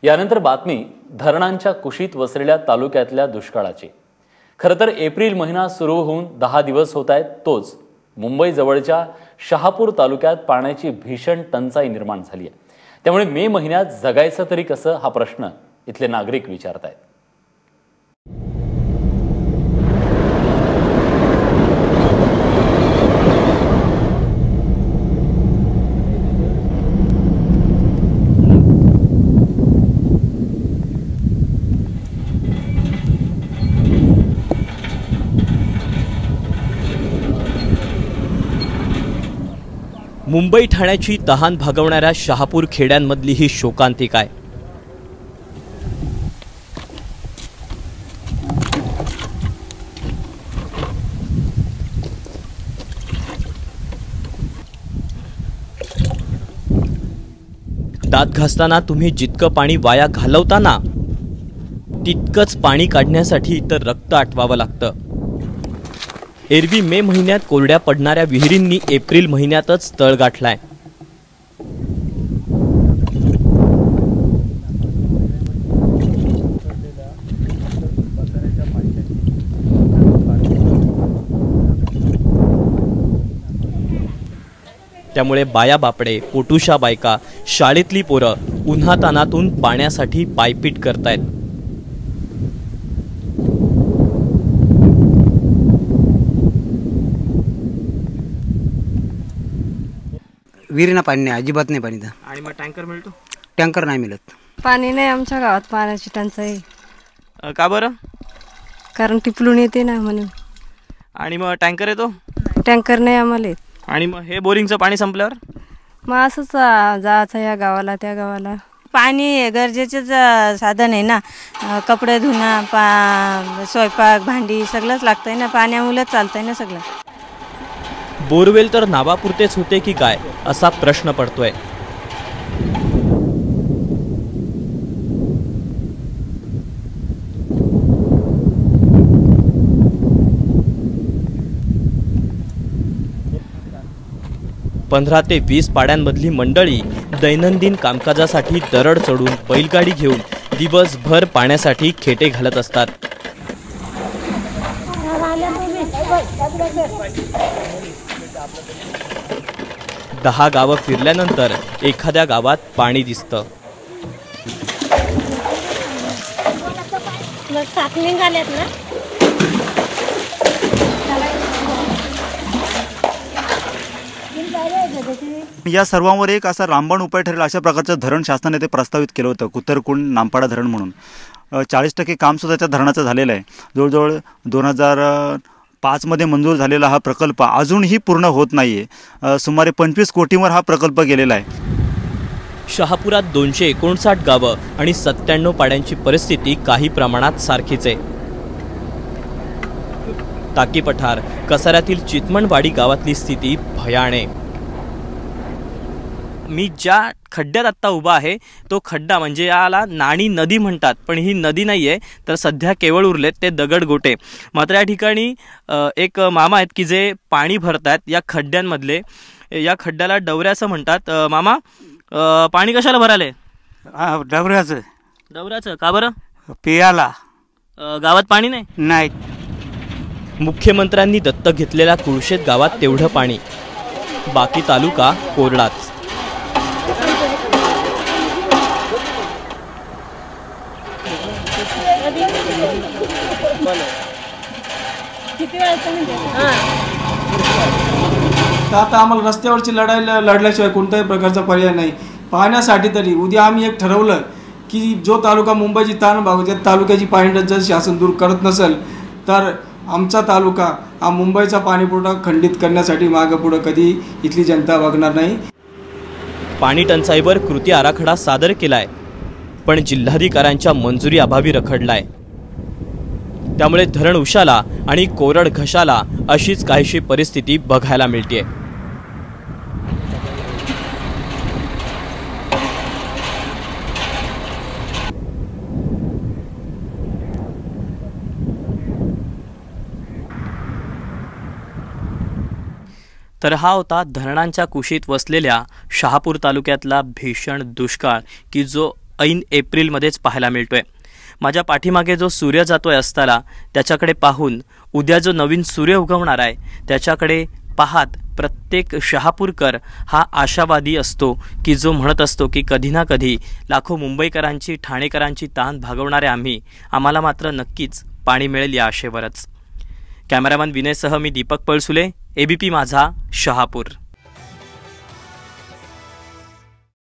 यानंतर बातमी धरणांच्या कुशीत वसलेल्या तालुक्यातल्या दुष्काळाची। खरं तर एप्रिल महिना सुरू होऊन 10 दिवस होत आहेत, तोच मुंबई जवळच्या शहापूर तालुक्यात पाण्याची भीषण टंचाई निर्माण झाली आहे। त्यामुळे मे महिन्यात जगायचं तरी कसं हा प्रश्न इथले नागरिक विचारतायत। मुंबई ठाण्याची तहान भागवणाऱ्या शहापूर खेड्यांमधली ही शोकांतिका आहे। दात घासताना तुम्ही जितकं पाणी वाया घालवताना तितकंच पाणी काढण्यासाठी तर रक्त आटवावं लागतं। एरवी मे महिन्यात कोरड्या पडणाऱ्या विहिरींनी एप्रिल महिन्यातच तळ गाठलाय। त्यामुळे बाया बापडे, पोटुशा बायका, शाळेतली पोरं उन्हातानातून पाण्यासाठी पायपीट करतायत। विहिरीना पाणी नाही, अजिबात नाही पाणी। आणि मग टँकर मिळतो? टँकर नाही मिळत। पाणी नाही आमच्या गावात, पाण्याची टंचाई। का बरं? कारण टिपलून येते ना म्हणून। आणि मग टँकर येतो? टँकर नाही आम्हाला येत। आणि मग हे बोरिंगचं पाणी संपल्यावर मग असंच जायचं या गावाला त्या गावाला। पाणी गरजेचंच साधन आहे ना, कपडे धुणं, स्वयंपाक, भांडी सगळंच लागतंय ना, पाण्यामुळेच चालतंय ना सगळं। बोरवेल तर नावापुरतेच होते की काय असा प्रश्न पडतोय। पंधरा ते 20 पाड्यांमधली मंडळी दैनंदिन कामकाजासाठी दरड चढून बैलगाडी घेऊन दिवसभर पाण्यासाठी खेटे घालत असतात। दहा गावं फिरल्यानंतर एखाद्या गावात पाणी दिसतं। या सर्वांवर एक असा रामबाण उपाय ठरेल अशा प्रकारचं धरण शासनाने ते प्रस्तावित केलं होतं, कुतरकुंड नामपाडा धरण म्हणून। 40% काम सुद्धा त्या धरणाचं झालेलं आहे। जवळजवळ 2005 मध्ये मंजूर झालेला हा प्रकल्प अजूनही पूर्ण होत नाहीये। सुमारे 25 कोटींवर हा प्रकल्प गेलेला आहे। शहापुरात 259 गावं आणि 97 पाड्यांची परिस्थिती काही प्रमाणात सारखीच आहे। ताकी पठार कसाऱ्यातील चितमणवाडी गावातली स्थिती भयाण आहे। मी ज्या खड्ड्यात आत्ता उभा आहे तो खड्डा म्हणजे याला नाणी नदी म्हणतात, पण ही नदी नाही आहे, तर सध्या केवळ उरलेत ते दगडगोटे। मात्र या ठिकाणी एक मामा आहेत की जे पाणी भरतात या खड्ड्यांमधले। या खड्ड्याला डवऱ्याचं म्हणतात। मामा, पाणी कशाला भराले? डवऱ्याचं का बरं? पियाला। गावात पाणी नाही? मुख्यमंत्र्यांनी दत्तक घेतलेल्या कुळशेत गावात तेवढं पाणी, बाकी तालुका कोरडाच। आता आम्हाला रस्त्यावरची लढाई लढल्याशिवाय कोणत्याही प्रकारचा पर्याय नाही। पाहण्यासाठी तरी उद्या आम्ही एक ठरवलं की जो तालुका मुंबईची ताण भागवते तालुक्याची पाणी टंचाई शासन दूर करत नसेल तर आमचा तालुका हा मुंबईचा पाणीपुरवठा खंडित करण्यासाठी मागे पुढे कधी इथली जनता वागणार नाही। पाणी टंचाईवर कृती आराखडा सादर केलाय, पण जिल्हाधिकाऱ्यांच्या मंजुरी अभावी रखडलाय। त्यामुळे धरण उशाला आणि कोरड घशाला अशीच काहीशी परिस्थिती बघायला मिळते। तर हा होता धरणांच्या कुशीत वसलेल्या शहापूर तालुक्यातला भीषण दुष्काळ की जो ऐन एप्रिलमध्येच पाहायला मिळतोय. माझ्या पाठीमागे जो सूर्य जातोय अस्ताला, त्याच्याकडे पाहून उद्या जो नवीन सूर्य उगवणार आहे त्याच्याकडे पाहत प्रत्येक शहापूरकर हा आशावादी असतो की जो म्हणत असतो की कधी ना कधी लाखो मुंबईकरांची, ठाणेकरांची ताण भागवणारे आम्हाला मात्र नक्कीच पाणी मिळेल या आशेवरच. कॅमेरामॅन विनयसह मी दीपक पळसुले, एबीपी माझा, शहापूर.